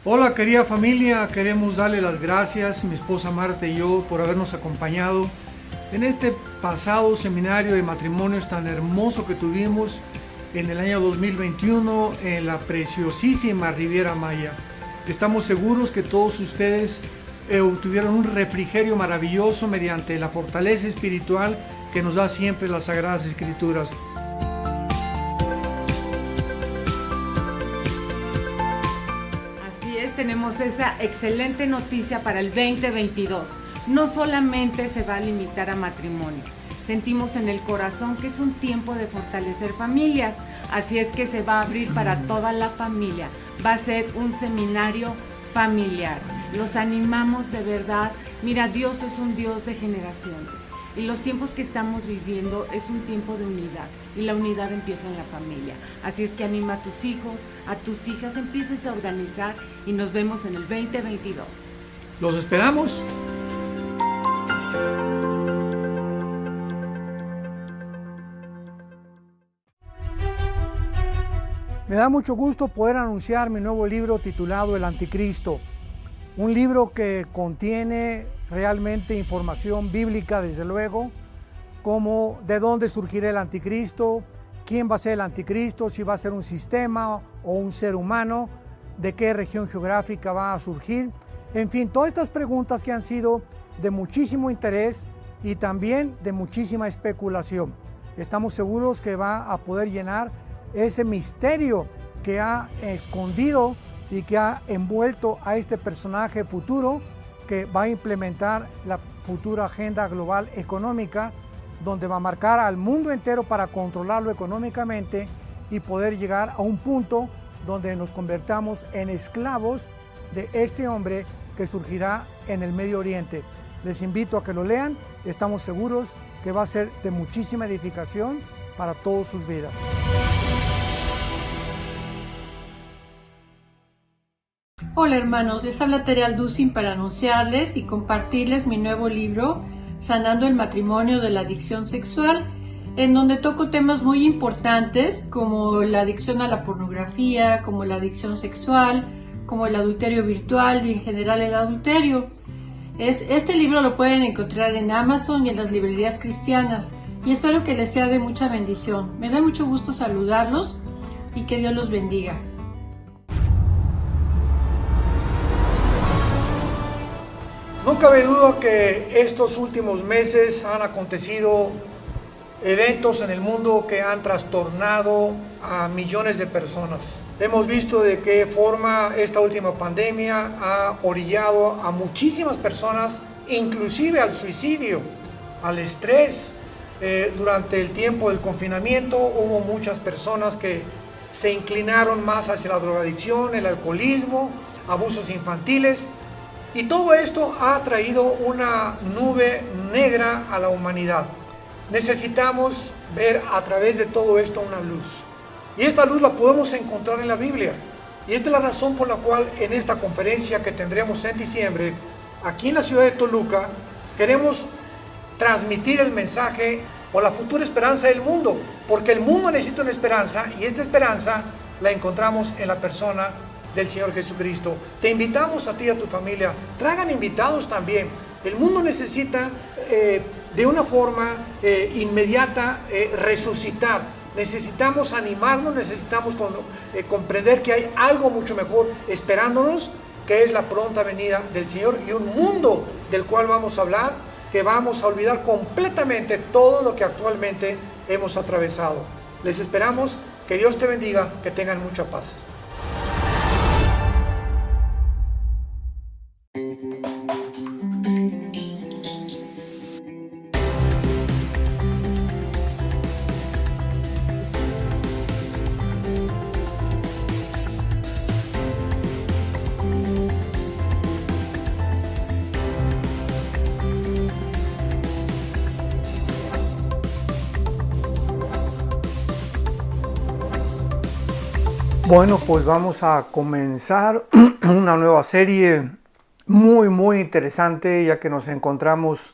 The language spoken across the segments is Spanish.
Hola querida familia, queremos darle las gracias, mi esposa Marta y yo, por habernos acompañado en este pasado seminario de matrimonios tan hermoso que tuvimos en el año 2021 en la preciosísima Riviera Maya. Estamos seguros que todos ustedes tuvieron un refrigerio maravilloso mediante la fortaleza espiritual que nos da siempre las Sagradas Escrituras. Tenemos esa excelente noticia para el 2022. No solamente se va a limitar a matrimonios. Sentimos en el corazón que es un tiempo de fortalecer familias. Así es que se va a abrir para toda la familia. Va a ser un seminario familiar. Los animamos de verdad. Mira, Dios es un Dios de generaciones. Y los tiempos que estamos viviendo es un tiempo de unidad. Y la unidad empieza en la familia. Así es que anima a tus hijos, a tus hijas, empieces a organizar y nos vemos en el 2022. ¡Los esperamos! Me da mucho gusto poder anunciar mi nuevo libro titulado El Anticristo. Un libro que contiene realmente información bíblica, desde luego, como de dónde surgirá el anticristo, quién va a ser el anticristo, si va a ser un sistema o un ser humano, de qué región geográfica va a surgir. En fin, todas estas preguntas que han sido de muchísimo interés y también de muchísima especulación. Estamos seguros que va a poder llenar ese misterio que ha escondido y que ha envuelto a este personaje futuro que va a implementar la futura agenda global económica, donde va a marcar al mundo entero para controlarlo económicamente y poder llegar a un punto donde nos convertamos en esclavos de este hombre que surgirá en el Medio Oriente. Les invito a que lo lean, estamos seguros que va a ser de muchísima edificación para todas sus vidas. Hola hermanos, les habla Tere Alducin para anunciarles y compartirles mi nuevo libro, Sanando el matrimonio de la adicción sexual, en donde toco temas muy importantes como la adicción a la pornografía, como la adicción sexual, como el adulterio virtual y en general el adulterio. Este libro lo pueden encontrar en Amazon y en las librerías cristianas y espero que les sea de mucha bendición. Me da mucho gusto saludarlos y que Dios los bendiga. No cabe duda que estos últimos meses han acontecido eventos en el mundo que han trastornado a millones de personas. Hemos visto de qué forma esta última pandemia ha orillado a muchísimas personas, inclusive al suicidio, al estrés. Durante el tiempo del confinamiento hubo muchas personas que se inclinaron más hacia la drogadicción, el alcoholismo, abusos infantiles. Y todo esto ha traído una nube negra a la humanidad. Necesitamos ver a través de todo esto una luz. Y esta luz la podemos encontrar en la Biblia. Y esta es la razón por la cual en esta conferencia que tendremos en diciembre, aquí en la ciudad de Toluca, queremos transmitir el mensaje o la futura esperanza del mundo. Porque el mundo necesita una esperanza y esta esperanza la encontramos en la persona del Señor Jesucristo. Te invitamos a ti y a tu familia, traigan invitados también. El mundo necesita de una forma inmediata resucitar. Necesitamos animarnos, necesitamos comprender que hay algo mucho mejor esperándonos, que es la pronta venida del Señor y un mundo del cual vamos a hablar, que vamos a olvidar completamente todo lo que actualmente hemos atravesado. Les esperamos, que Dios te bendiga, que tengan mucha paz. Bueno, pues vamos a comenzar una nueva serie muy interesante, ya que nos encontramos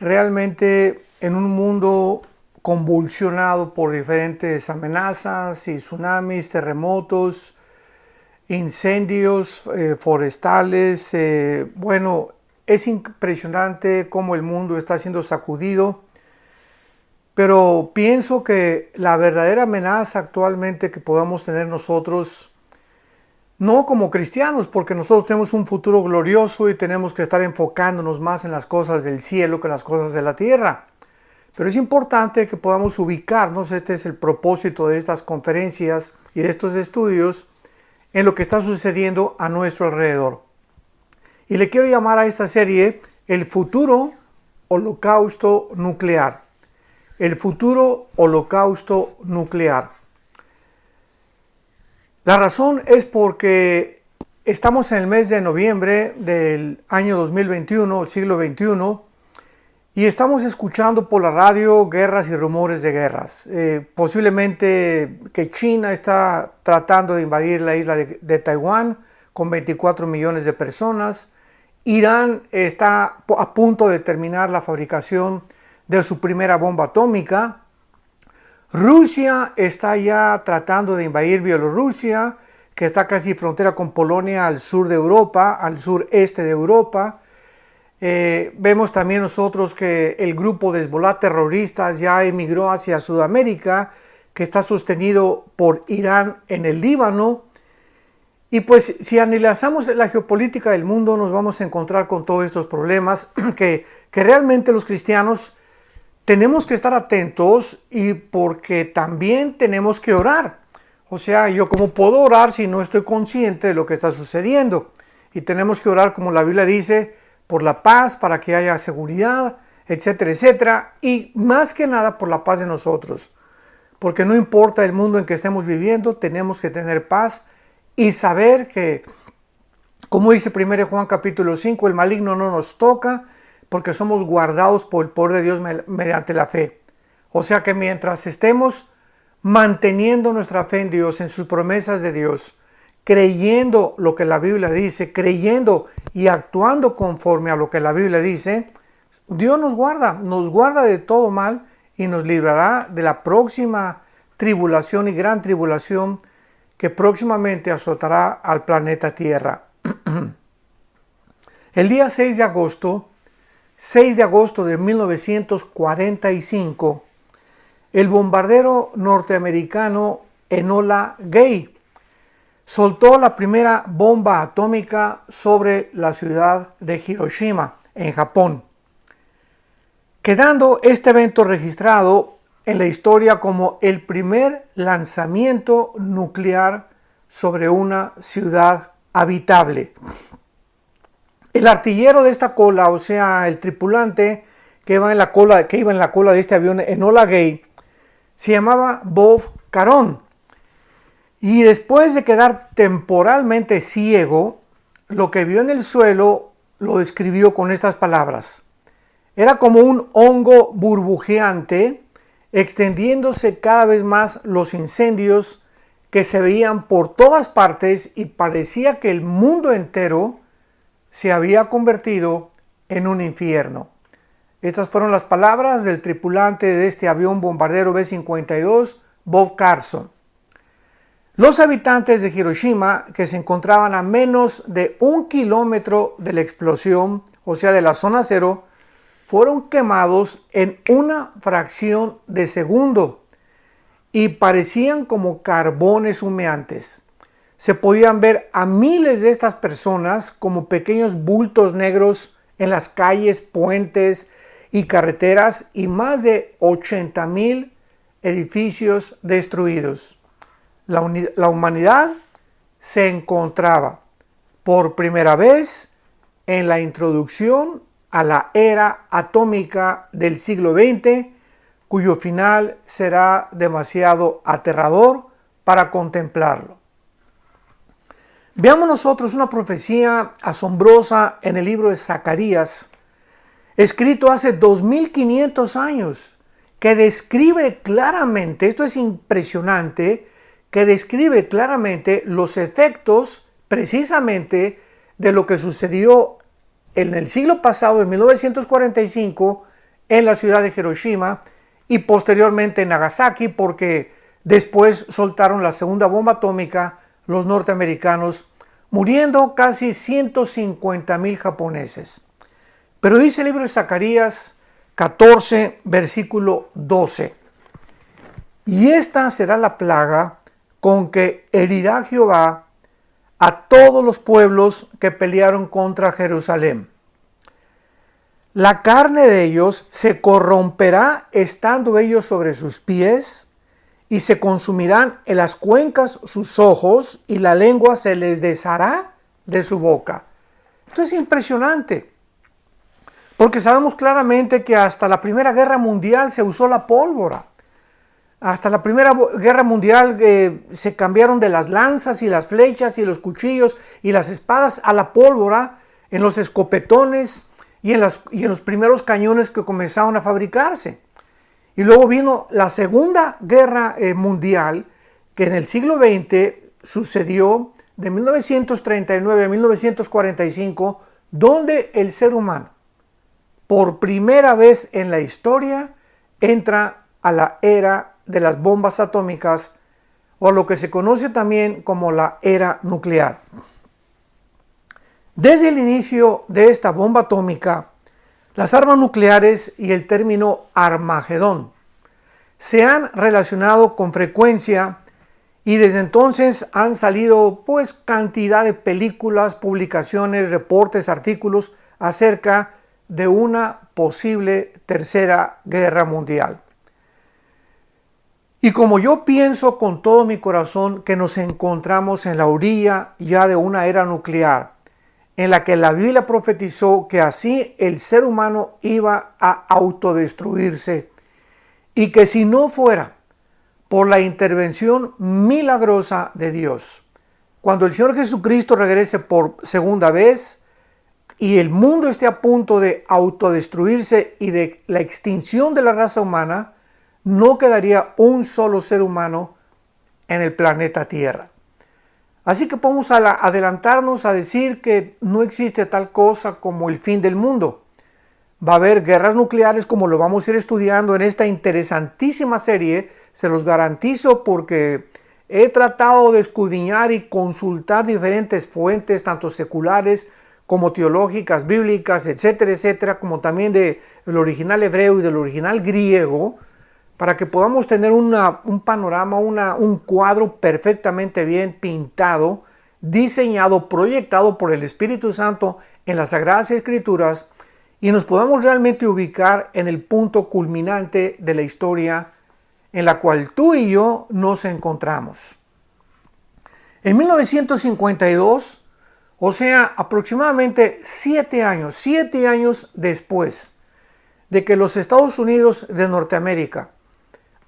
realmente en un mundo convulsionado por diferentes amenazas y tsunamis, terremotos, incendios forestales. Bueno, es impresionante cómo el mundo está siendo sacudido, pero pienso que la verdadera amenaza actualmente que podamos tener nosotros, no como cristianos, porque nosotros tenemos un futuro glorioso y tenemos que estar enfocándonos más en las cosas del cielo que en las cosas de la tierra. Pero es importante que podamos ubicarnos, este es el propósito de estas conferencias y de estos estudios, en lo que está sucediendo a nuestro alrededor. Y le quiero llamar a esta serie el futuro holocausto nuclear. El futuro holocausto nuclear. La razón es porque estamos en el mes de noviembre del año 2021, el siglo XXI, y estamos escuchando por la radio guerras y rumores de guerras. Posiblemente que China está tratando de invadir la isla de Taiwán con 24 millones de personas. Irán está a punto de terminar la fabricación de su primera bomba atómica. Rusia está ya tratando de invadir Bielorrusia, que está casi frontera con Polonia al sur de Europa, al sureste de Europa. Vemos también nosotros que el grupo de Hezbollah terroristas ya emigró hacia Sudamérica, que está sostenido por Irán en el Líbano. Y pues si analizamos la geopolítica del mundo nos vamos a encontrar con todos estos problemas que realmente los cristianos tenemos que estar atentos, y porque también tenemos que orar. O sea, yo cómo puedo orar si no estoy consciente de lo que está sucediendo. Y tenemos que orar, como la Biblia dice, por la paz, para que haya seguridad, etcétera, etcétera. Y más que nada por la paz de nosotros. Porque no importa el mundo en que estemos viviendo, tenemos que tener paz y saber que, como dice 1 Juan capítulo 5, el maligno no nos toca porque somos guardados por el poder de Dios mediante la fe. O sea que mientras estemos manteniendo nuestra fe en Dios, en sus promesas de Dios, creyendo lo que la Biblia dice, creyendo y actuando conforme a lo que la Biblia dice, Dios nos guarda de todo mal y nos librará de la próxima tribulación y gran tribulación que próximamente azotará al planeta Tierra. El día 6 de agosto de 1945, el bombardero norteamericano Enola Gay soltó la primera bomba atómica sobre la ciudad de Hiroshima, en Japón, quedando este evento registrado en la historia como el primer lanzamiento nuclear sobre una ciudad habitable. El artillero de esta cola, o sea, el tripulante que iba en la cola de este avión Enola Gay, se llamaba Bob Caron. Y después de quedar temporalmente ciego, lo que vio en el suelo lo describió con estas palabras. Era como un hongo burbujeante, extendiéndose cada vez más los incendios que se veían por todas partes, y parecía que el mundo entero se había convertido en un infierno. Estas fueron las palabras del tripulante de este avión bombardero B-52, Bob Carson. Los habitantes de Hiroshima, que se encontraban a menos de 1 kilómetro de la explosión, o sea de la zona cero, fueron quemados en una fracción de segundo y parecían como carbones humeantes. Se podían ver a miles de estas personas como pequeños bultos negros en las calles, puentes y carreteras, y más de 80,000 edificios destruidos. La humanidad se encontraba por primera vez en la introducción a la era atómica del siglo XX, cuyo final será demasiado aterrador para contemplarlo. Veamos nosotros una profecía asombrosa en el libro de Zacarías, escrito hace 2500 años, que describe claramente, esto es impresionante, que describe claramente los efectos precisamente de lo que sucedió en el siglo pasado, en 1945, en la ciudad de Hiroshima y posteriormente en Nagasaki, porque después soltaron la segunda bomba atómica los norteamericanos, muriendo casi 150,000 japoneses. Pero dice el libro de Zacarías 14, versículo 12: y esta será la plaga con que herirá Jehová a todos los pueblos que pelearon contra Jerusalén. La carne de ellos se corromperá estando ellos sobre sus pies, y se consumirán en las cuencas sus ojos, y la lengua se les deshará de su boca. Esto es impresionante, porque sabemos claramente que hasta la Primera Guerra Mundial se usó la pólvora. Hasta la Primera Guerra Mundial se cambiaron de las lanzas y las flechas y los cuchillos y las espadas a la pólvora en los escopetones y en los primeros cañones que comenzaron a fabricarse. Y luego vino la Segunda Guerra Mundial, que en el siglo XX sucedió de 1939 a 1945, donde el ser humano, por primera vez en la historia, entra a la era de las bombas atómicas, o lo que se conoce también como la era nuclear. Desde el inicio de esta bomba atómica, las armas nucleares y el término Armagedón se han relacionado con frecuencia, y desde entonces han salido cantidad de películas, publicaciones, reportes, artículos acerca de una posible tercera guerra mundial. Y como yo pienso con todo mi corazón que nos encontramos en la orilla ya de una era nuclear, en la que la Biblia profetizó que así el ser humano iba a autodestruirse, y que si no fuera por la intervención milagrosa de Dios, cuando el Señor Jesucristo regrese por segunda vez y el mundo esté a punto de autodestruirse y de la extinción de la raza humana, no quedaría un solo ser humano en el planeta Tierra. Así que podemos adelantarnos a decir que no existe tal cosa como el fin del mundo. Va a haber guerras nucleares, como lo vamos a ir estudiando en esta interesantísima serie, se los garantizo, porque he tratado de escudriñar y consultar diferentes fuentes, tanto seculares como teológicas, bíblicas, etcétera, etcétera, como también del original hebreo y del original griego, para que podamos tener un panorama, un cuadro perfectamente bien pintado, diseñado, proyectado por el Espíritu Santo en las Sagradas Escrituras, y nos podamos realmente ubicar en el punto culminante de la historia en la cual tú y yo nos encontramos. En 1952, o sea, aproximadamente 7 años después de que los Estados Unidos de Norteamérica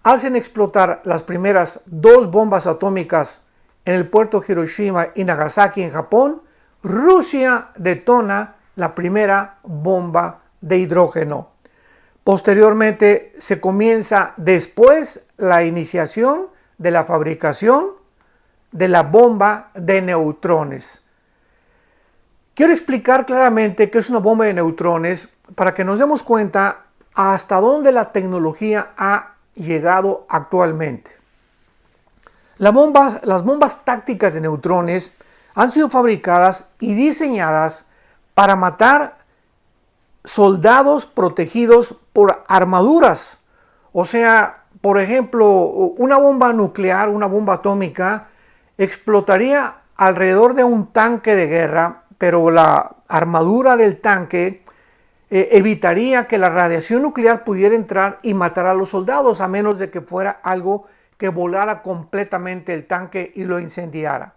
hacen explotar las primeras 2 bombas atómicas en el puerto de Hiroshima y Nagasaki en Japón, Rusia detona la primera bomba de hidrógeno. Posteriormente se comienza después la iniciación de la fabricación de la bomba de neutrones. Quiero explicar claramente qué es una bomba de neutrones para que nos demos cuenta hasta dónde la tecnología ha llegado actualmente. Las bombas tácticas de neutrones han sido fabricadas y diseñadas para matar soldados protegidos por armaduras. O sea, por ejemplo, una bomba nuclear, una bomba atómica, explotaría alrededor de un tanque de guerra, pero la armadura del tanque evitaría que la radiación nuclear pudiera entrar y matar a los soldados, a menos de que fuera algo que volara completamente el tanque y lo incendiara.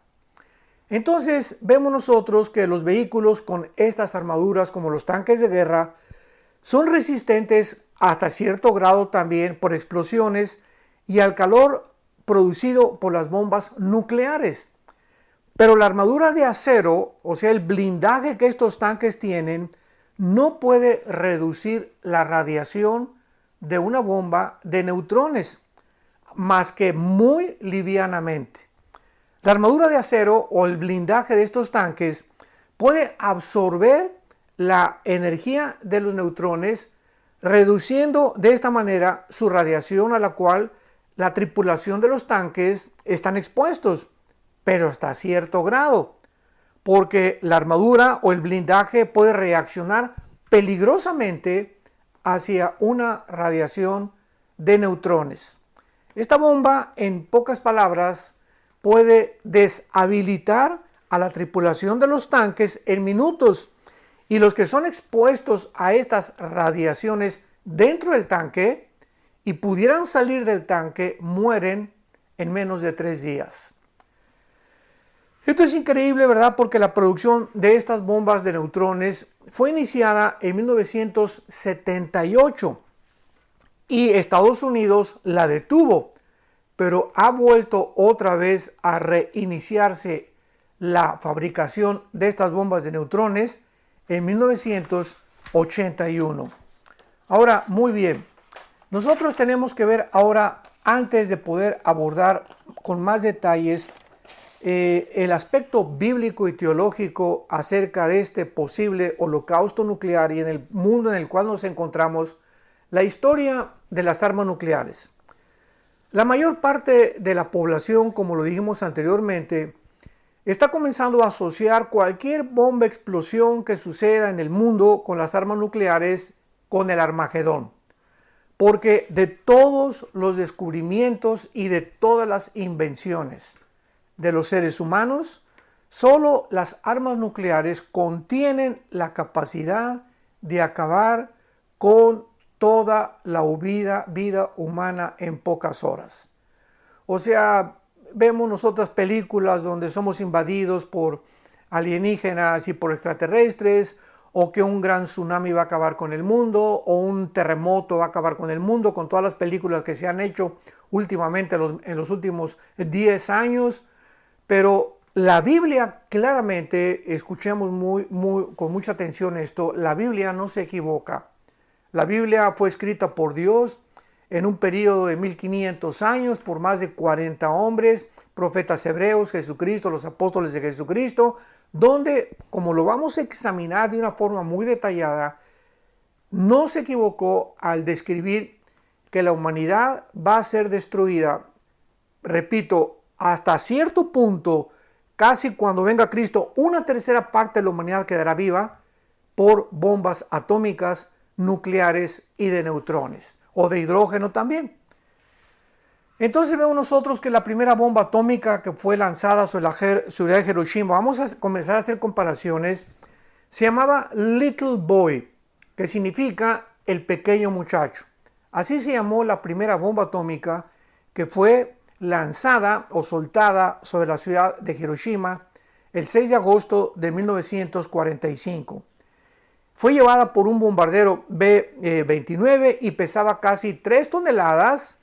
Entonces vemos nosotros que los vehículos con estas armaduras, como los tanques de guerra, son resistentes hasta cierto grado también por explosiones y al calor producido por las bombas nucleares. Pero la armadura de acero, o sea, el blindaje que estos tanques tienen, no puede reducir la radiación de una bomba de neutrones, más que muy livianamente. La armadura de acero o el blindaje de estos tanques puede absorber la energía de los neutrones, reduciendo de esta manera su radiación a la cual la tripulación de los tanques están expuestos. pero hasta cierto grado, porque la armadura o el blindaje puede reaccionar peligrosamente hacia una radiación de neutrones. Esta bomba, en pocas palabras, puede deshabilitar a la tripulación de los tanques en minutos, y los que son expuestos a estas radiaciones dentro del tanque y pudieran salir del tanque mueren en menos de 3 días. Esto es increíble, ¿verdad? Porque la producción de estas bombas de neutrones fue iniciada en 1978 y Estados Unidos la detuvo, pero ha vuelto otra vez a reiniciarse la fabricación de estas bombas de neutrones en 1981. Ahora, muy bien, nosotros tenemos que ver ahora, antes de poder abordar con más detalles el aspecto bíblico y teológico acerca de este posible holocausto nuclear y en el mundo en el cual nos encontramos, la historia de las armas nucleares. La mayor parte de la población, como lo dijimos anteriormente, está comenzando a asociar cualquier bomba explosión que suceda en el mundo con las armas nucleares con el Armagedón. Porque de todos los descubrimientos y de todas las invenciones de los seres humanos, solo las armas nucleares contienen la capacidad de acabar con toda la vida humana en pocas horas. O sea, vemos nosotras películas donde somos invadidos por alienígenas y por extraterrestres, o que un gran tsunami va a acabar con el mundo, o un terremoto va a acabar con el mundo, con todas las películas que se han hecho últimamente en los últimos 10 años. Pero la Biblia, claramente, escuchemos con mucha atención esto, la Biblia no se equivoca. La Biblia fue escrita por Dios en un periodo de 1500 años por más de 40 hombres, profetas hebreos, Jesucristo, los apóstoles de Jesucristo, donde, como lo vamos a examinar de una forma muy detallada, no se equivocó al describir que la humanidad va a ser destruida, repito, hasta cierto punto, casi cuando venga Cristo, una tercera parte de la humanidad quedará viva por bombas atómicas, nucleares y de neutrones, o de hidrógeno también. Entonces vemos nosotros que la primera bomba atómica que fue lanzada sobre la ciudad de Hiroshima, vamos a comenzar a hacer comparaciones, se llamaba Little Boy, que significa el pequeño muchacho. Así se llamó la primera bomba atómica que fue lanzada o soltada sobre la ciudad de Hiroshima el 6 de agosto de 1945. Fue llevada por un bombardero B-29 y pesaba casi 3 toneladas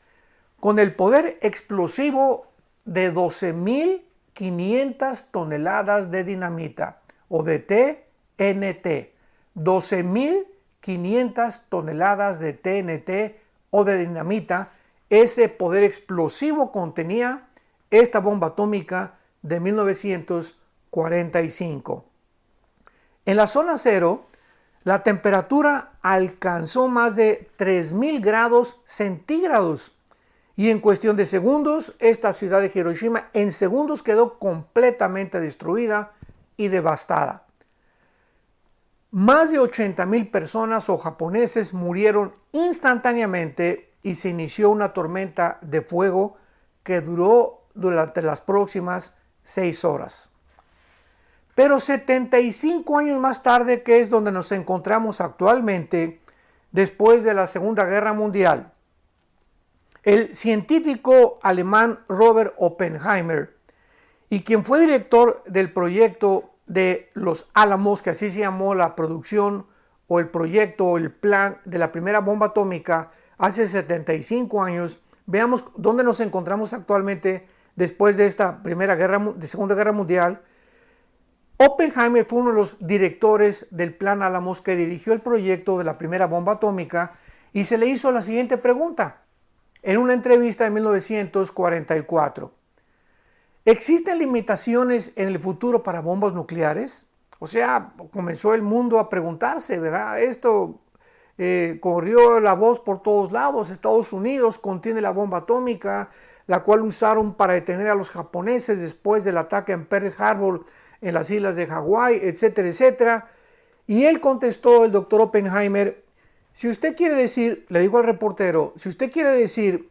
con el poder explosivo de 12.500 toneladas de dinamita o de TNT. 12.500 toneladas de TNT o de dinamita. Ese poder explosivo contenía esta bomba atómica de 1945. En la zona cero, la temperatura alcanzó más de 3.000 grados centígrados y en cuestión de segundos, esta ciudad de Hiroshima en segundos quedó completamente destruida y devastada. Más de 80.000 personas o japoneses murieron instantáneamente y se inició una tormenta de fuego que duró durante las próximas 6 horas. Pero 75 años más tarde, que es donde nos encontramos actualmente, después de la Segunda Guerra Mundial, el científico alemán Robert Oppenheimer, y quien fue director del proyecto de los Álamos, que así se llamó la producción o el proyecto o el plan de la primera bomba atómica hace 75 años, veamos dónde nos encontramos actualmente después de esta Segunda Guerra Mundial. Oppenheimer fue uno de los directores del Plan Álamos que dirigió el proyecto de la primera bomba atómica y se le hizo la siguiente pregunta en una entrevista en 1944. ¿Existen limitaciones en el futuro para bombas nucleares? O sea, comenzó el mundo a preguntarse, ¿verdad? Esto corrió la voz por todos lados. Estados Unidos contiene la bomba atómica, la cual usaron para detener a los japoneses después del ataque en Pearl Harbor en las islas de Hawái, etcétera, etcétera. Y él contestó, el doctor Oppenheimer, si usted quiere decir, le dijo al reportero, si usted quiere decir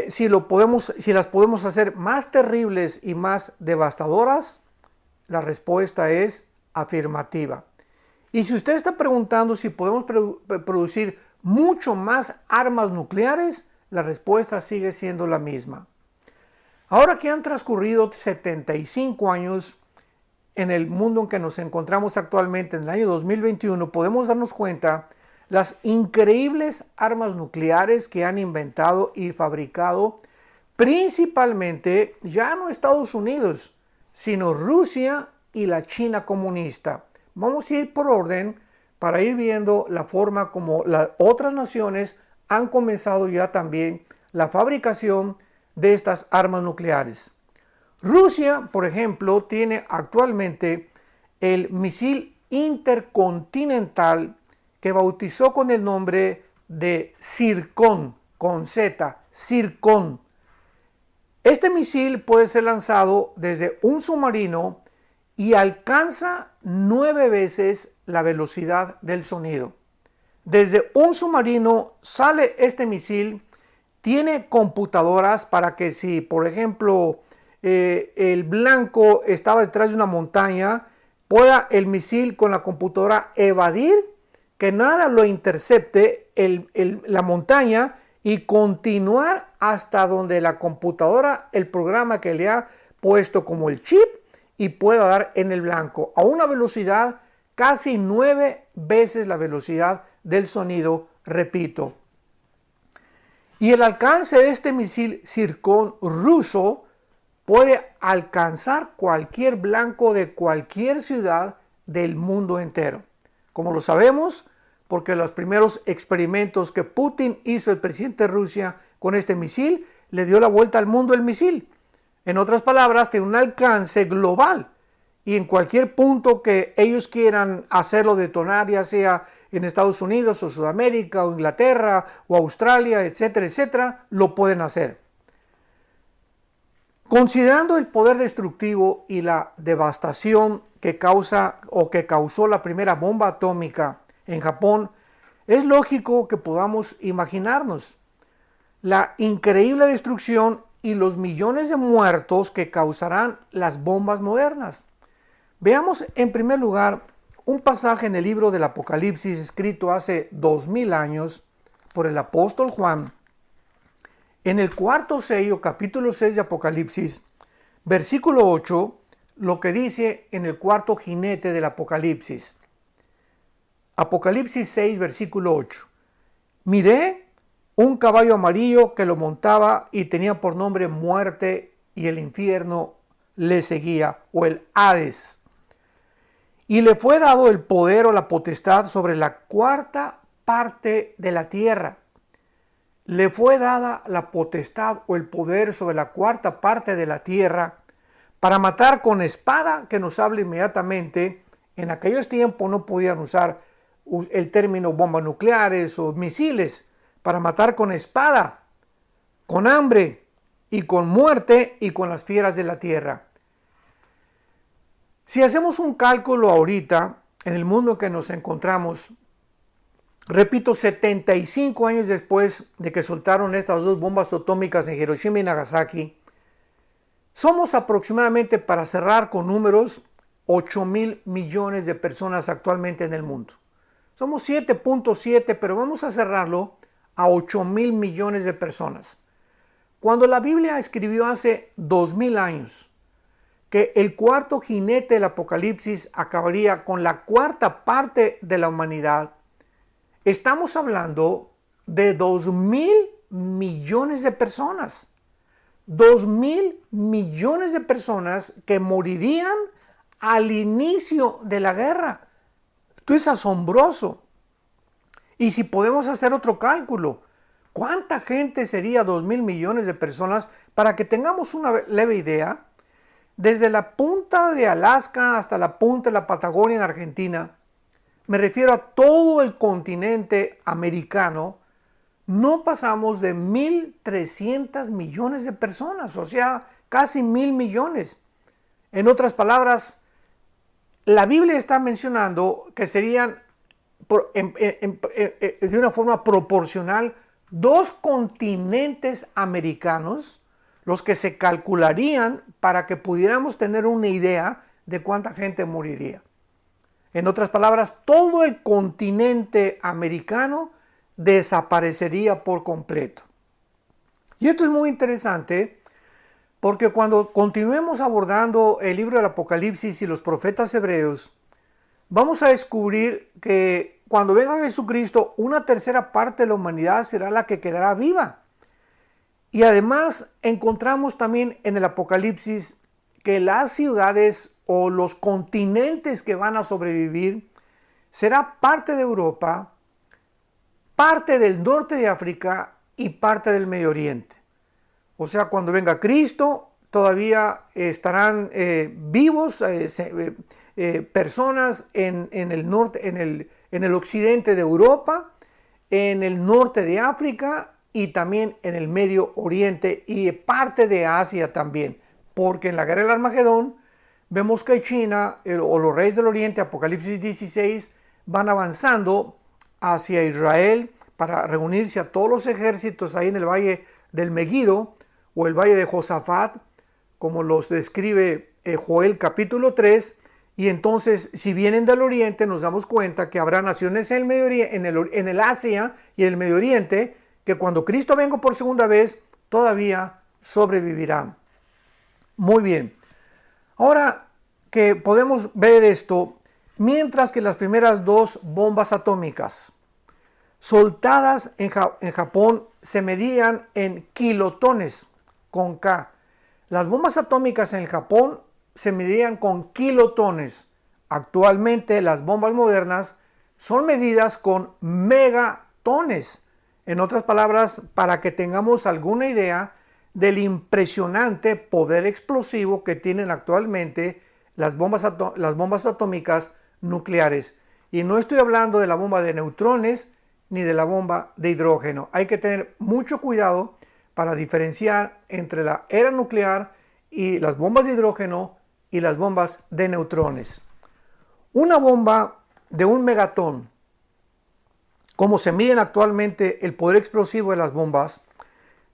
si las podemos hacer más terribles y más devastadoras, la respuesta es afirmativa. Y si usted está preguntando si podemos producir mucho más armas nucleares, la respuesta sigue siendo la misma. Ahora que han transcurrido 75 años en el mundo en que nos encontramos actualmente, en el año 2021, podemos darnos cuenta las increíbles armas nucleares que han inventado y fabricado, principalmente ya no Estados Unidos, sino Rusia y la China comunista. Vamos a ir por orden para ir viendo la forma como las otras naciones han comenzado ya también la fabricación de estas armas nucleares. Rusia, por ejemplo, tiene actualmente el misil intercontinental que bautizó con el nombre de Zircon, con Z, Zircon. Este misil puede ser lanzado desde un submarino y alcanza 9 veces la velocidad del sonido. Desde un submarino sale este misil, tiene computadoras para que si, por ejemplo, el blanco estaba detrás de una montaña, pueda el misil con la computadora evadir, que nada lo intercepte la montaña y continuar hasta donde la computadora, el programa que le ha puesto como el chip, y pueda dar en el blanco a una velocidad casi 9 veces la velocidad del sonido, repito. Y el alcance de este misil Zircon ruso puede alcanzar cualquier blanco de cualquier ciudad del mundo entero. Como lo sabemos, porque los primeros experimentos que Putin hizo, el presidente de Rusia, con este misil, le dio la vuelta al mundo el misil. En otras palabras, tiene un alcance global y en cualquier punto que ellos quieran hacerlo detonar, ya sea en Estados Unidos o Sudamérica o Inglaterra o Australia, etcétera, etcétera, lo pueden hacer. Considerando el poder destructivo y la devastación que causó la primera bomba atómica en Japón, es lógico que podamos imaginarnos la increíble destrucción y los millones de muertos que causarán las bombas modernas. Veamos en primer lugar un pasaje en el libro del Apocalipsis escrito hace 2000 años por el apóstol Juan. En el cuarto sello, capítulo 6 de Apocalipsis, versículo 8, lo que dice en el cuarto jinete del Apocalipsis. Apocalipsis 6, versículo 8. Miré un caballo amarillo que lo montaba y tenía por nombre Muerte, y el infierno le seguía, o el Hades. Y le fue dado el poder o la potestad sobre la cuarta parte de la tierra. Le fue dada la potestad o el poder sobre la cuarta parte de la tierra para matar con espada, que nos habla inmediatamente. En aquellos tiempos no podían usar el término bombas nucleares o misiles, para matar con espada, con hambre y con muerte y con las fieras de la tierra. Si hacemos un cálculo ahorita, en el mundo en que nos encontramos, repito, 75 años después de que soltaron estas dos bombas atómicas en Hiroshima y Nagasaki, somos aproximadamente, para cerrar con números, 8,000 millones de personas actualmente en el mundo. Somos 7.7, pero vamos a cerrarlo a 8,000 millones de personas. Cuando la Biblia escribió hace 2000 años que el cuarto jinete del Apocalipsis acabaría con la cuarta parte de la humanidad, estamos hablando de 2,000 millones de personas. 2,000 millones de personas que morirían al inicio de la guerra. Esto es asombroso. Y si podemos hacer otro cálculo, ¿cuánta gente sería 2,000 millones de personas? Para que tengamos una leve idea, desde la punta de Alaska hasta la punta de la Patagonia en Argentina, me refiero a todo el continente americano, no pasamos de 1.300 millones de personas, o sea, casi 1.000 millones. En otras palabras, la Biblia está mencionando que serían de una forma proporcional 2 continentes americanos los que se calcularían para que pudiéramos tener una idea de cuánta gente moriría. En otras palabras, todo el continente americano desaparecería por completo. Y esto es muy interesante porque cuando continuemos abordando el libro del Apocalipsis y los profetas hebreos, vamos a descubrir que cuando venga Jesucristo, una tercera parte de la humanidad será la que quedará viva. Y además encontramos también en el Apocalipsis que las ciudades o los continentes que van a sobrevivir será parte de Europa, parte del norte de África y parte del Medio Oriente. O sea, cuando venga Cristo, todavía estarán vivos personas en el norte, en el occidente de Europa, en el norte de África y también en el Medio Oriente y parte de Asia también. Porque en la guerra del Armagedón vemos que China o los reyes del Oriente, Apocalipsis 16, van avanzando hacia Israel para reunirse a todos los ejércitos ahí en el valle del Megiddo o el valle de Josafat, como los describe Joel capítulo 3. Y entonces, si vienen del Oriente, nos damos cuenta que habrá naciones en el Medio Oriente, en el Asia y en el Medio Oriente, que cuando Cristo venga por segunda vez, todavía sobrevivirán. Muy bien. Ahora que podemos ver esto, mientras que las primeras 2 bombas atómicas soltadas en Japón se medían en kilotones, con K. Las bombas atómicas en el Japón se medían con kilotones. Actualmente las bombas modernas son medidas con megatones. En otras palabras, para que tengamos alguna idea del impresionante poder explosivo que tienen actualmente las bombas atómicas nucleares. Y no estoy hablando de la bomba de neutrones ni de la bomba de hidrógeno. Hay que tener mucho cuidado para diferenciar entre la era nuclear y las bombas de hidrógeno y las bombas de neutrones. Una bomba de 1 megatón, como se miden actualmente el poder explosivo de las bombas,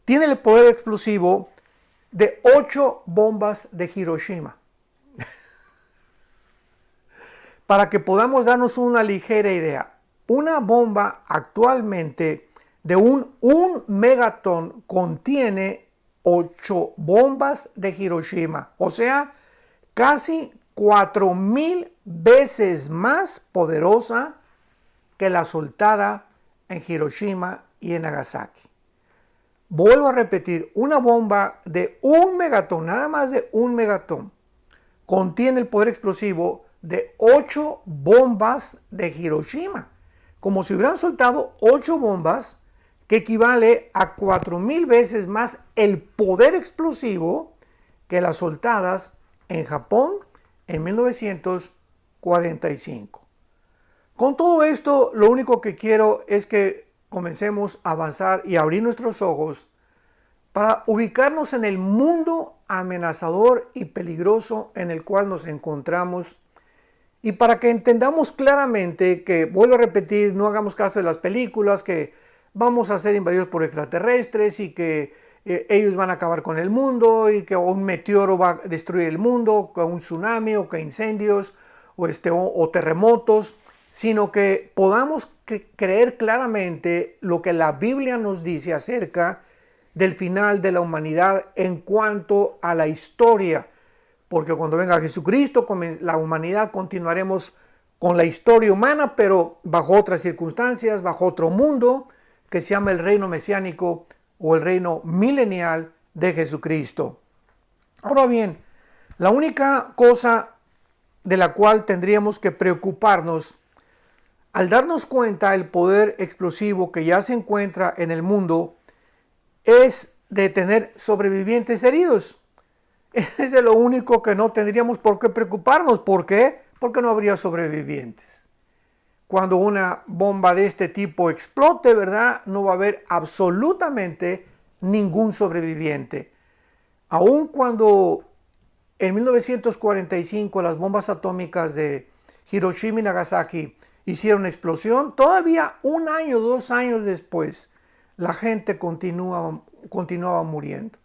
tiene el poder explosivo de 8 bombas de Hiroshima. Para que podamos darnos una ligera idea, una bomba actualmente de un megatón contiene 8 bombas de Hiroshima, o sea, casi 4,000 veces más poderosa que la soltada en Hiroshima y en Nagasaki. Vuelvo a repetir, una bomba de 1 megatón, nada más de 1 megatón, contiene el poder explosivo de 8 bombas de Hiroshima, como si hubieran soltado 8 bombas, que equivale a 4,000 veces más el poder explosivo que las soltadas en Japón en 1945. Con todo esto, lo único que quiero es que comencemos a avanzar y abrir nuestros ojos para ubicarnos en el mundo amenazador y peligroso en el cual nos encontramos, y para que entendamos claramente que, vuelvo a repetir, no hagamos caso de las películas que vamos a ser invadidos por extraterrestres y que ellos van a acabar con el mundo y que un meteoro va a destruir el mundo, con un tsunami o que incendios o terremotos, sino que podamos creer claramente lo que la Biblia nos dice acerca del final de la humanidad en cuanto a la historia. Porque cuando venga Jesucristo, la humanidad continuaremos con la historia humana, pero bajo otras circunstancias, bajo otro mundo, que se llama el reino mesiánico o el reino milenial de Jesucristo. Ahora bien, la única cosa de la cual tendríamos que preocuparnos al darnos cuenta del poder explosivo que ya se encuentra en el mundo es de tener sobrevivientes heridos. Es de lo único que no tendríamos por qué preocuparnos. ¿Por qué? Porque no habría sobrevivientes. cuando una bomba de este tipo explote, ¿verdad? No va a haber absolutamente ningún sobreviviente. Aun cuando en 1945 las bombas atómicas de Hiroshima y Nagasaki hicieron explosión, todavía 1 año, 2 años después, la gente continuaba muriendo.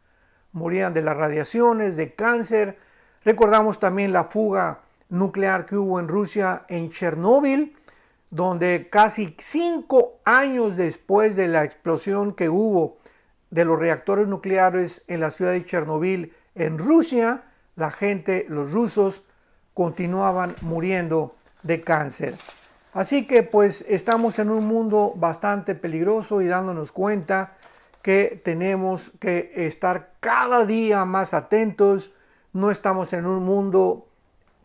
Morían de las radiaciones, de cáncer. Recordamos también la fuga nuclear que hubo en Rusia, en Chernóbil, donde casi 5 años después de la explosión que hubo de los reactores nucleares en la ciudad de Chernóbil, en Rusia, la gente, los rusos, continuaban muriendo de cáncer. Así que pues estamos en un mundo bastante peligroso y dándonos cuenta que tenemos que estar cada día más atentos. No estamos en un mundo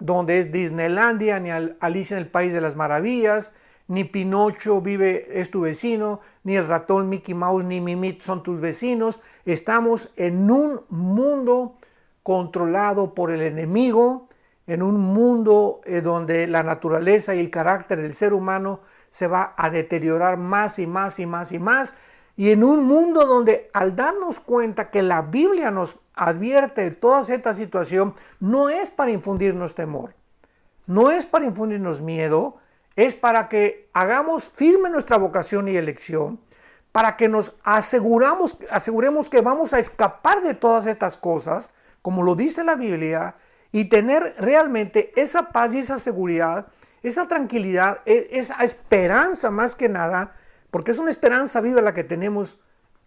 donde es Disneylandia, ni Alicia en el País de las Maravillas, ni Pinocho es tu vecino, ni el ratón Mickey Mouse ni Mimit son tus vecinos. Estamos en un mundo controlado por el enemigo, en un mundo donde la naturaleza y el carácter del ser humano se va a deteriorar más y más y más y más, y en un mundo donde, al darnos cuenta que la Biblia nos advierte de toda esta situación, no es para infundirnos temor, no es para infundirnos miedo, es para que hagamos firme nuestra vocación y elección, para que nos aseguremos que vamos a escapar de todas estas cosas, como lo dice la Biblia, y tener realmente esa paz y esa seguridad, esa tranquilidad, esa esperanza más que nada, porque es una esperanza viva la que tenemos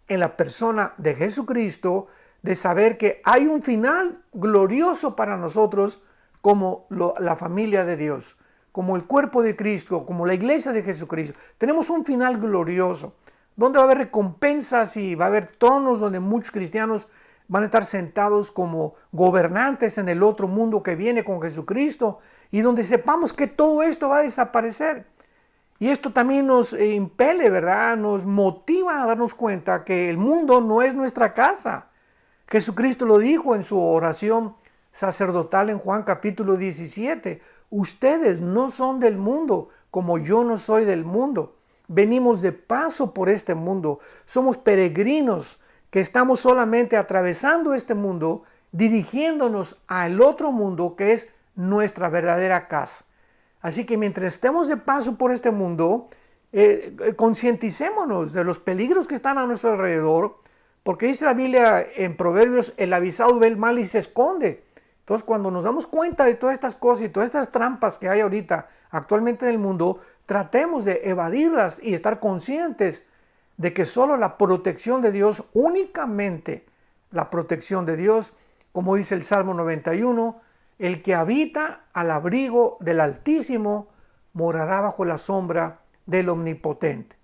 en la persona de Jesucristo, de saber que hay un final glorioso para nosotros como la familia de Dios, como el cuerpo de Cristo, como la iglesia de Jesucristo. Tenemos un final glorioso, donde va a haber recompensas y va a haber tronos donde muchos cristianos van a estar sentados como gobernantes en el otro mundo que viene con Jesucristo, y donde sepamos que todo esto va a desaparecer. Y esto también nos impele, ¿verdad? Nos motiva a darnos cuenta que el mundo no es nuestra casa. Jesucristo lo dijo en su oración sacerdotal en Juan capítulo 17. Ustedes no son del mundo, como yo no soy del mundo. Venimos de paso por este mundo. Somos peregrinos que estamos solamente atravesando este mundo, dirigiéndonos al otro mundo que es nuestra verdadera casa. Así que mientras estemos de paso por este mundo, concienticémonos de los peligros que están a nuestro alrededor, porque dice la Biblia en Proverbios, el avisado ve el mal y se esconde. Entonces, cuando nos damos cuenta de todas estas cosas y todas estas trampas que hay ahorita actualmente en el mundo, tratemos de evadirlas y estar conscientes de que solo la protección de Dios, únicamente la protección de Dios, como dice el Salmo 91, el que habita al abrigo del Altísimo morará bajo la sombra del Omnipotente.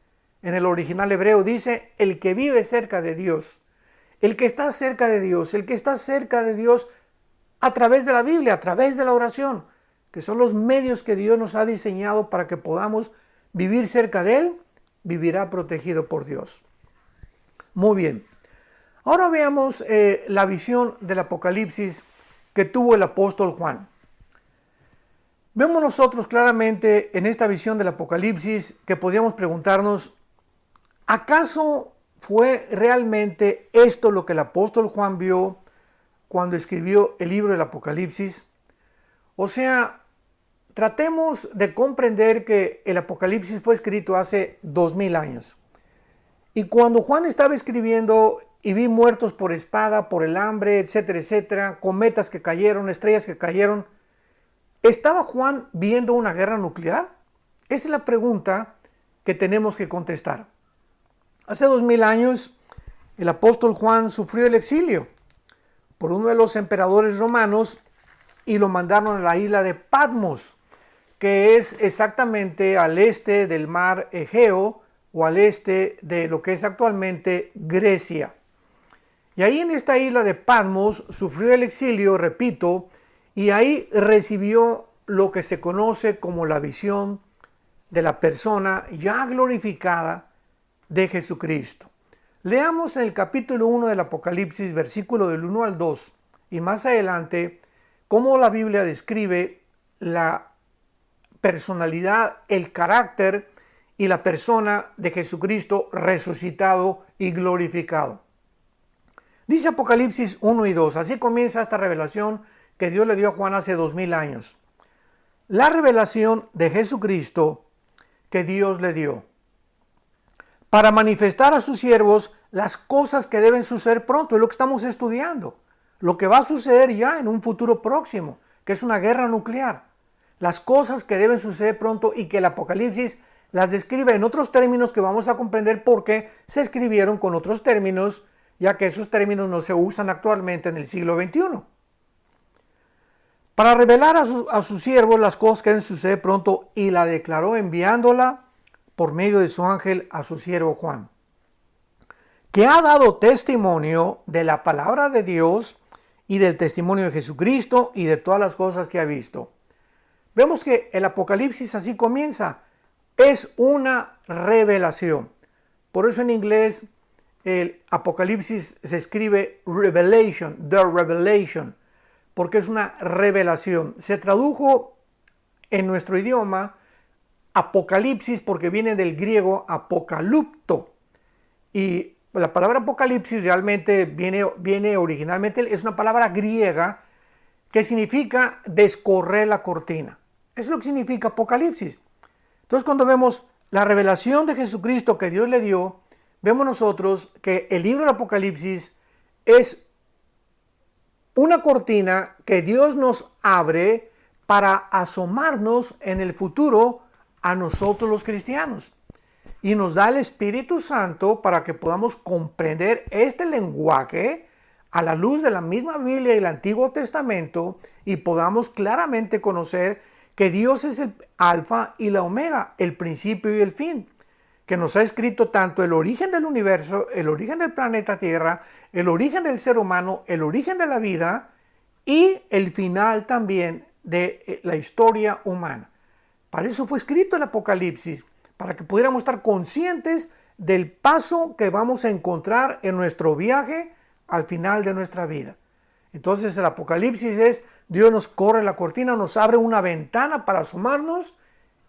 En el original hebreo dice, el que vive cerca de Dios, el que está cerca de Dios, el que está cerca de Dios a través de la Biblia, a través de la oración, que son los medios que Dios nos ha diseñado para que podamos vivir cerca de Él, vivirá protegido por Dios. Muy bien. Ahora veamos la visión del Apocalipsis que tuvo el apóstol Juan. Vemos nosotros claramente en esta visión del Apocalipsis que podríamos preguntarnos, ¿acaso fue realmente esto lo que el apóstol Juan vio cuando escribió el libro del Apocalipsis? O sea, tratemos de comprender que el Apocalipsis fue escrito hace 2000 años. Y cuando Juan estaba escribiendo y vi muertos por espada, por el hambre, etcétera, etcétera, cometas que cayeron, estrellas que cayeron, ¿estaba Juan viendo una guerra nuclear? Esa es la pregunta que tenemos que contestar. Hace 2000 años, el apóstol Juan sufrió el exilio por uno de los emperadores romanos y lo mandaron a la isla de Patmos, que es exactamente al este del mar Egeo o al este de lo que es actualmente Grecia. Y ahí en esta isla de Patmos sufrió el exilio, repito, y ahí recibió lo que se conoce como la visión de la persona ya glorificada de Jesucristo. Leamos en el capítulo 1 del Apocalipsis, versículo del 1 al 2, y más adelante, cómo la Biblia describe la personalidad, el carácter y la persona de Jesucristo resucitado y glorificado. Dice Apocalipsis 1 y 2, así comienza esta revelación que Dios le dio a Juan hace 2000 años. La revelación de Jesucristo que Dios le dio para manifestar a sus siervos las cosas que deben suceder pronto. Es lo que estamos estudiando. Lo que va a suceder ya en un futuro próximo, que es una guerra nuclear. Las cosas que deben suceder pronto y que el Apocalipsis las describe en otros términos que vamos a comprender porque se escribieron con otros términos, ya que esos términos no se usan actualmente en el siglo XXI. Para revelar a sus siervos las cosas que deben suceder pronto, y la declaró enviándola por medio de su ángel a su siervo Juan, que ha dado testimonio de la palabra de Dios y del testimonio de Jesucristo y de todas las cosas que ha visto. Vemos que el Apocalipsis así comienza. Es una revelación. Por eso en inglés el Apocalipsis se escribe Revelation, the Revelation, porque es una revelación. Se tradujo en nuestro idioma Apocalipsis porque viene del griego apokalupto. Y la palabra Apocalipsis realmente viene originalmente, es una palabra griega que significa descorrer la cortina. Eso es lo que significa Apocalipsis. Entonces, cuando vemos la revelación de Jesucristo que Dios le dio, vemos nosotros que el libro del Apocalipsis es una cortina que Dios nos abre para asomarnos en el futuro a nosotros los cristianos. Y nos da el Espíritu Santo para que podamos comprender este lenguaje a la luz de la misma Biblia y el Antiguo Testamento y podamos claramente conocer que Dios es el alfa y la omega, el principio y el fin, que nos ha escrito tanto el origen del universo, el origen del planeta Tierra, el origen del ser humano, el origen de la vida y el final también de la historia humana. Para eso fue escrito el Apocalipsis, para que pudiéramos estar conscientes del paso que vamos a encontrar en nuestro viaje al final de nuestra vida. Entonces el Apocalipsis es, Dios nos corre la cortina, nos abre una ventana para asomarnos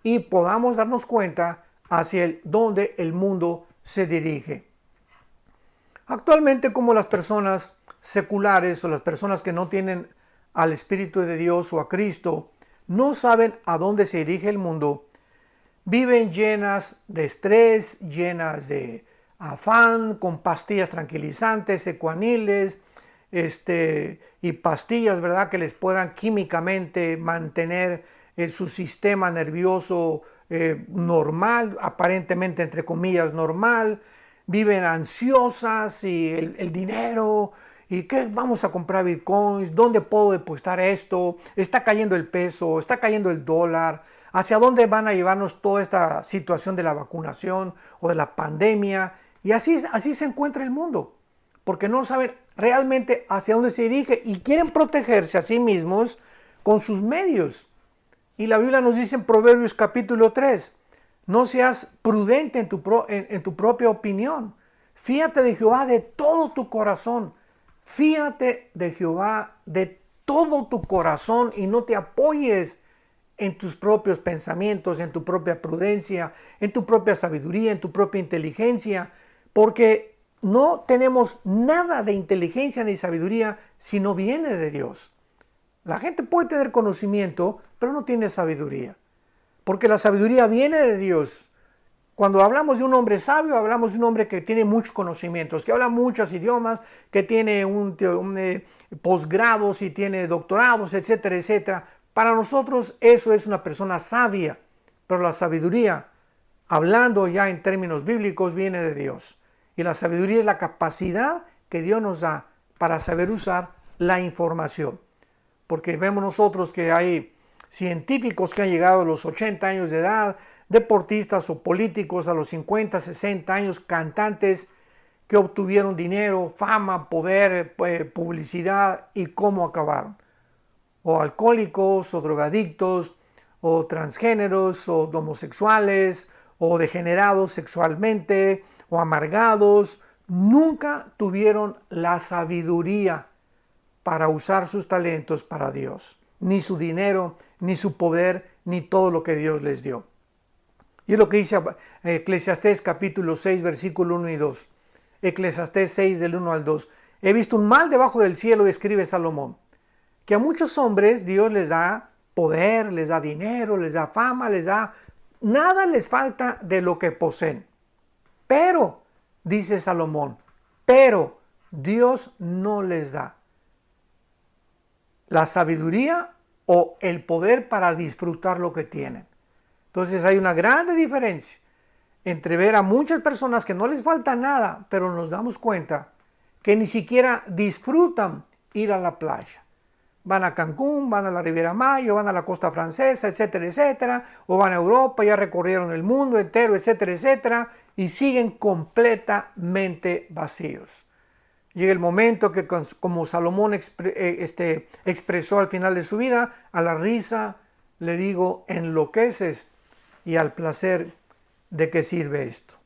y podamos darnos cuenta hacia dónde el mundo se dirige. Actualmente, como las personas seculares o las personas que no tienen al Espíritu de Dios o a Cristo, no saben a dónde se dirige el mundo, viven llenas de estrés, llenas de afán, con pastillas tranquilizantes, ecuaniles, y pastillas, ¿verdad?, que les puedan químicamente mantener su sistema nervioso normal, aparentemente entre comillas normal. Viven ansiosas y el dinero, y qué vamos a comprar bitcoins, dónde puedo depositar esto, está cayendo el peso, está cayendo el dólar, hacia dónde van a llevarnos toda esta situación de la vacunación o de la pandemia. Y así se encuentra el mundo, porque no saben realmente hacia dónde se dirige y quieren protegerse a sí mismos con sus medios. Y la Biblia nos dice en Proverbios capítulo 3, no seas prudente en tu propia opinión. Fíate de Jehová de todo tu corazón. Fíate de Jehová de todo tu corazón y no te apoyes en tus propios pensamientos, en tu propia prudencia, en tu propia sabiduría, en tu propia inteligencia, porque no tenemos nada de inteligencia ni sabiduría si no viene de Dios. La gente puede tener conocimiento, pero no tiene sabiduría, porque la sabiduría viene de Dios. Cuando hablamos de un hombre sabio, hablamos de un hombre que tiene muchos conocimientos, que habla muchos idiomas, que tiene un posgrados y tiene doctorados, etcétera, etcétera. Para nosotros eso es una persona sabia, pero la sabiduría, hablando ya en términos bíblicos, viene de Dios. Y la sabiduría es la capacidad que Dios nos da para saber usar la información. Porque vemos nosotros que hay científicos que han llegado a los 80 años de edad, deportistas o políticos a los 50, 60 años, cantantes que obtuvieron dinero, fama, poder, publicidad y cómo acabaron. O alcohólicos, o drogadictos, o transgéneros, o homosexuales, o degenerados sexualmente, o amargados. Nunca tuvieron la sabiduría para usar sus talentos para Dios. ni su dinero, ni su poder, ni todo lo que Dios les dio. Y es lo que dice Eclesiastés capítulo 6, versículo 1 y 2. Eclesiastés 6 del 1 al 2. He visto un mal debajo del cielo, escribe Salomón, que a muchos hombres Dios les da poder, les da dinero, les da fama, nada les falta de lo que poseen. Pero, dice Salomón, pero Dios no les da la sabiduría o el poder para disfrutar lo que tienen. Entonces hay una grande diferencia entre ver a muchas personas que no les falta nada, pero nos damos cuenta que ni siquiera disfrutan ir a la playa. Van a Cancún, van a la Riviera Maya, van a la costa francesa, etcétera, etcétera, o van a Europa, ya recorrieron el mundo entero, etcétera, etcétera, y siguen completamente vacíos. Llega el momento que, como Salomón expresó al final de su vida, a la risa le digo, enloqueces, y al placer, ¿de qué sirve esto?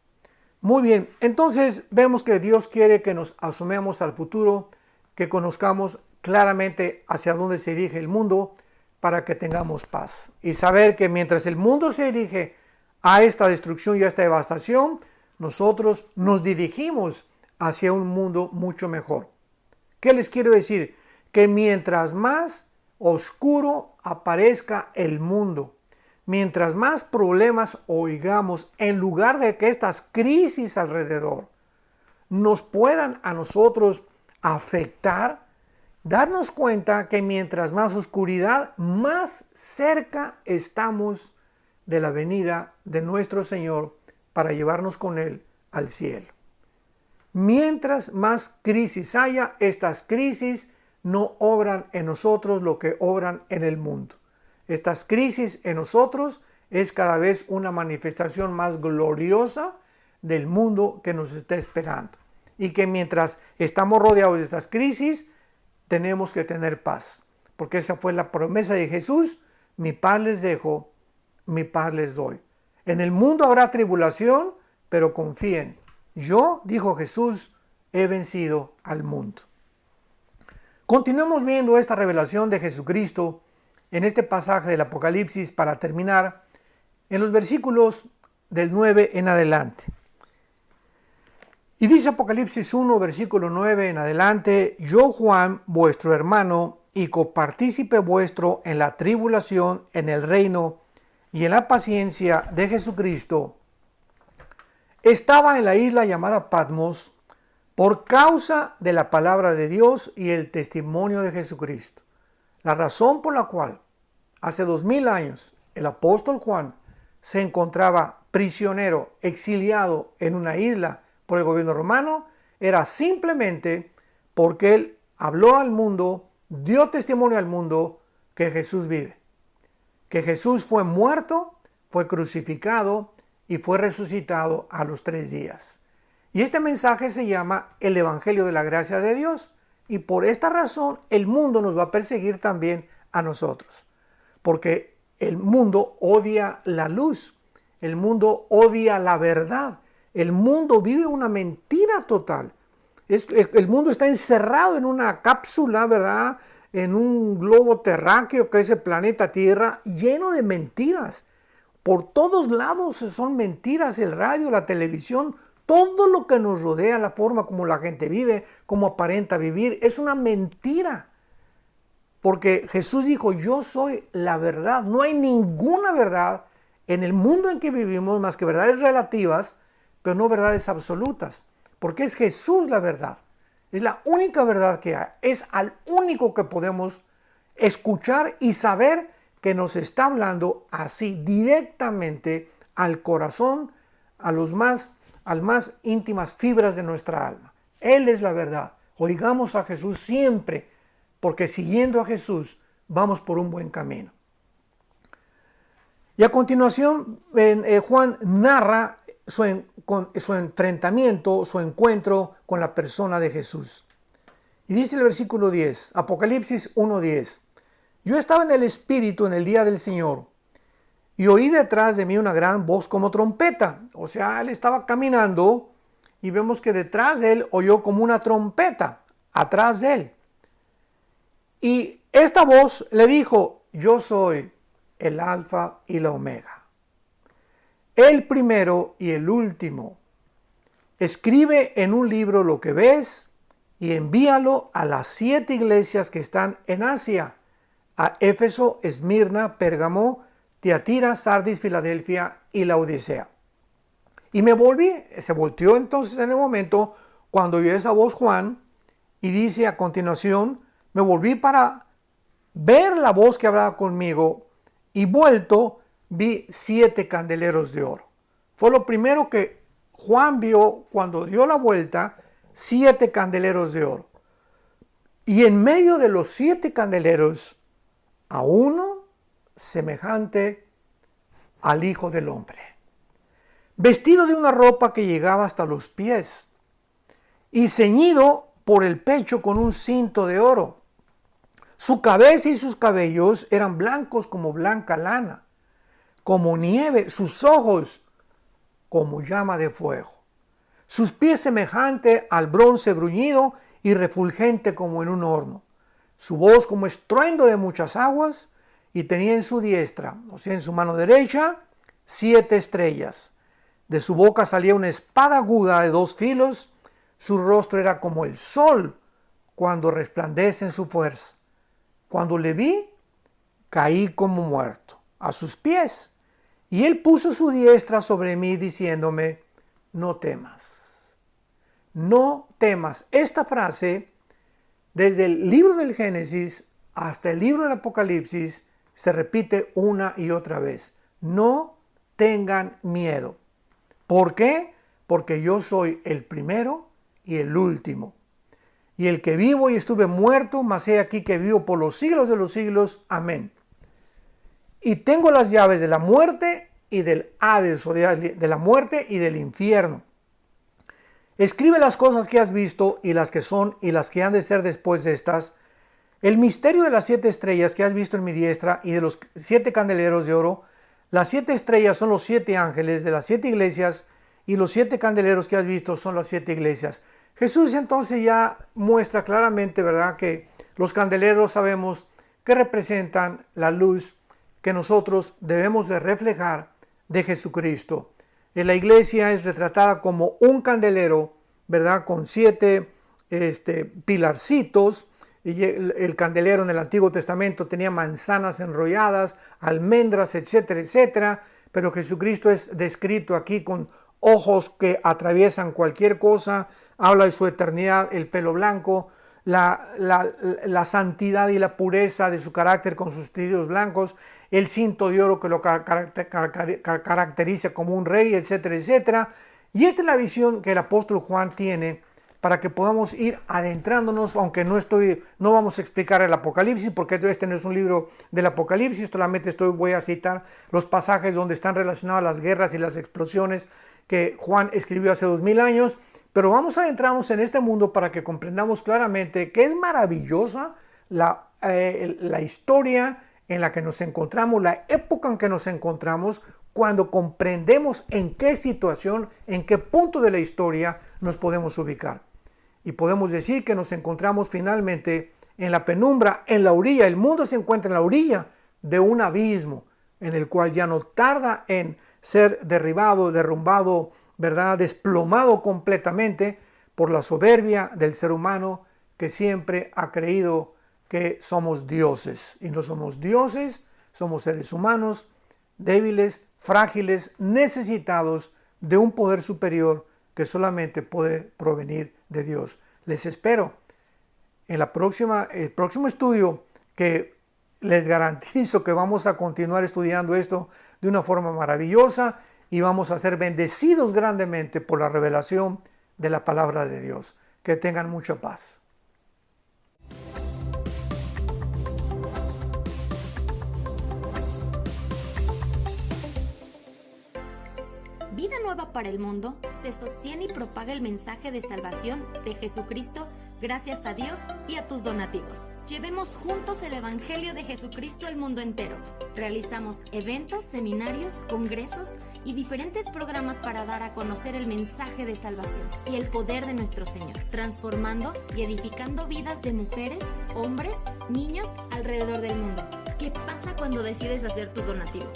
Muy bien, entonces vemos que Dios quiere que nos asomemos al futuro, que conozcamos claramente hacia dónde se dirige el mundo para que tengamos paz. Y saber que mientras el mundo se dirige a esta destrucción y a esta devastación, nosotros nos dirigimos hacia un mundo mucho mejor. ¿Qué les quiero decir? Que mientras más oscuro aparezca el mundo, mientras más problemas oigamos, en lugar de que estas crisis alrededor nos puedan a nosotros afectar, darnos cuenta que mientras más oscuridad, más cerca estamos de la venida de nuestro Señor para llevarnos con Él al cielo. Mientras más crisis haya, estas crisis no obran en nosotros lo que obran en el mundo. Estas crisis en nosotros es cada vez una manifestación más gloriosa del mundo que nos está esperando. Y que mientras estamos rodeados de estas crisis, tenemos que tener paz. Porque esa fue la promesa de Jesús: mi paz les dejo, mi paz les doy. En el mundo habrá tribulación, pero confíen. Yo, dijo Jesús, he vencido al mundo. Continuemos viendo esta revelación de Jesucristo en este pasaje del Apocalipsis para terminar en los versículos del 9 en adelante. Y dice Apocalipsis 1, versículo 9 en adelante: yo, Juan, vuestro hermano y copartícipe vuestro en la tribulación, en el reino y en la paciencia de Jesucristo, estaba en la isla llamada Patmos por causa de la palabra de Dios y el testimonio de Jesucristo. La razón por la cual hace 2000 años el apóstol Juan se encontraba prisionero, exiliado en una isla por el gobierno romano, era simplemente porque él habló al mundo, dio testimonio al mundo que Jesús vive, que Jesús fue muerto, fue crucificado y fue resucitado a los 3 días. Y este mensaje se llama el Evangelio de la Gracia de Dios. Y por esta razón el mundo nos va a perseguir también a nosotros. Porque el mundo odia la luz. El mundo odia la verdad. El mundo vive una mentira total. El mundo está encerrado en una cápsula, ¿verdad? En un globo terráqueo que es el planeta Tierra, lleno de mentiras. Por todos lados son mentiras, el radio, la televisión, todo lo que nos rodea, la forma como la gente vive, como aparenta vivir, es una mentira. Porque Jesús dijo, yo soy la verdad. No hay ninguna verdad en el mundo en que vivimos más que verdades relativas, pero no verdades absolutas. Porque es Jesús la verdad. Es la única verdad que hay. Es al único que podemos escuchar y saber que nos está hablando así directamente al corazón, a las más íntimas fibras de nuestra alma. Él es la verdad. Oigamos a Jesús siempre, porque siguiendo a Jesús vamos por un buen camino. Y a continuación Juan narra su enfrentamiento, su encuentro con la persona de Jesús. Y dice el versículo 10, Apocalipsis 1:10. Yo estaba en el Espíritu en el día del Señor y oí detrás de mí una gran voz como trompeta. O sea, él estaba caminando y vemos que detrás de él oyó como una trompeta, atrás de él. Y esta voz le dijo, yo soy el Alfa y la Omega, el primero y el último. Escribe en un libro lo que ves y envíalo a las 7 iglesias que están en Asia, a Éfeso, Esmirna, Pérgamo, Tiatira, Sardis, Filadelfia y Laodicea. Y se volteó entonces en el momento cuando oyó esa voz Juan, y dice a continuación, me volví para ver la voz que hablaba conmigo, y vuelto vi 7 candeleros de oro. Fue lo primero que Juan vio cuando dio la vuelta, 7 candeleros de oro. Y en medio de los 7 candeleros, a uno semejante al Hijo del Hombre, vestido de una ropa que llegaba hasta los pies, y ceñido por el pecho con un cinto de oro. Su cabeza y sus cabellos eran blancos como blanca lana, como nieve, sus ojos como llama de fuego, sus pies semejante al bronce bruñido y refulgente como en un horno, su voz como estruendo de muchas aguas, y tenía en su diestra, o sea, en su mano derecha, 7 estrellas. De su boca salía una espada aguda de 2 filos, su rostro era como el sol cuando resplandece en su fuerza. Cuando le vi, caí como muerto a sus pies, y él puso su diestra sobre mí diciéndome, no temas, no temas. Esta frase, desde el libro del Génesis hasta el libro del Apocalipsis, se repite una y otra vez. No tengan miedo. ¿Por qué? Porque yo soy el primero y el último, y el que vivo y estuve muerto, mas he aquí que vivo por los siglos de los siglos. Amén. Y tengo las llaves de la muerte y del Hades, o de la muerte y del infierno. Escribe las cosas que has visto, y las que son, y las que han de ser después de estas. El misterio de las 7 estrellas que has visto en mi diestra, y de los 7 candeleros de oro. Las 7 estrellas son los 7 ángeles de las 7 iglesias, y los 7 candeleros que has visto son las 7 iglesias. Jesús entonces ya muestra claramente, ¿verdad?, que los candeleros sabemos que representan la luz que nosotros debemos de reflejar de Jesucristo. En la iglesia es retratada como un candelero, ¿verdad?, con 7 pilarcitos. Y el candelero en el Antiguo Testamento tenía manzanas enrolladas, almendras, etcétera, etcétera. Pero Jesucristo es descrito aquí con ojos que atraviesan cualquier cosa. Habla de su eternidad, el pelo blanco, la santidad y la pureza de su carácter con sus vestidos blancos, el cinto de oro que lo caracteriza como un rey, etcétera, etcétera. Y esta es la visión que el apóstol Juan tiene para que podamos ir adentrándonos, aunque no vamos a explicar el Apocalipsis, porque este no es un libro del Apocalipsis, solamente voy a citar los pasajes donde están relacionadas las guerras y las explosiones que Juan escribió hace 2000 años. Pero vamos a adentrarnos en este mundo para que comprendamos claramente que es maravillosa la historia en la que nos encontramos, la época en que nos encontramos, cuando comprendemos en qué situación, en qué punto de la historia nos podemos ubicar. Y podemos decir que nos encontramos finalmente en la penumbra, en la orilla. El mundo se encuentra en la orilla de un abismo en el cual ya no tarda en ser derribado, derrumbado, ¿verdad?, desplomado completamente por la soberbia del ser humano, que siempre ha creído que somos dioses. Y no somos dioses, somos seres humanos, débiles, frágiles, necesitados de un poder superior que solamente puede provenir de Dios. Les espero en el próximo estudio, que les garantizo que vamos a continuar estudiando esto de una forma maravillosa, y vamos a ser bendecidos grandemente por la revelación de la palabra de Dios. Que tengan mucha paz. Vida Nueva para el Mundo se sostiene y propaga el mensaje de salvación de Jesucristo gracias a Dios y a tus donativos. Llevemos juntos el Evangelio de Jesucristo al mundo entero. Realizamos eventos, seminarios, congresos y diferentes programas para dar a conocer el mensaje de salvación y el poder de nuestro Señor, transformando y edificando vidas de mujeres, hombres, niños alrededor del mundo. ¿Qué pasa cuando decides hacer tu donativo?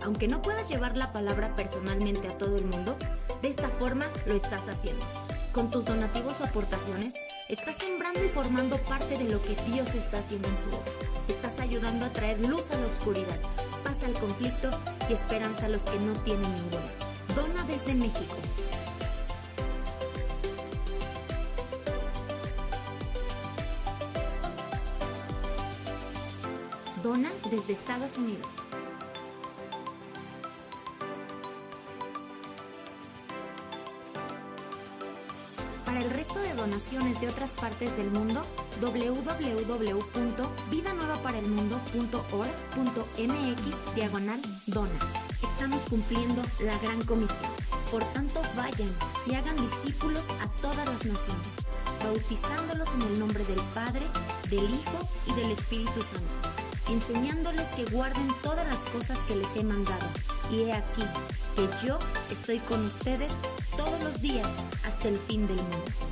Aunque no puedas llevar la palabra personalmente a todo el mundo, de esta forma lo estás haciendo. Con tus donativos o aportaciones, estás sembrando y formando parte de lo que Dios está haciendo en su obra. Estás ayudando a traer luz a la oscuridad, paz al conflicto y esperanza a los que no tienen ninguna. Dona desde México. Dona desde Estados Unidos. Para el resto de donaciones de otras partes del mundo, www.vidanuevaparelmundo.org.mx/dona. Estamos cumpliendo la gran comisión. Por tanto, vayan y hagan discípulos a todas las naciones, bautizándolos en el nombre del Padre, del Hijo y del Espíritu Santo, enseñándoles que guarden todas las cosas que les he mandado. Y he aquí que yo estoy con ustedes todos los días hasta el fin del mundo.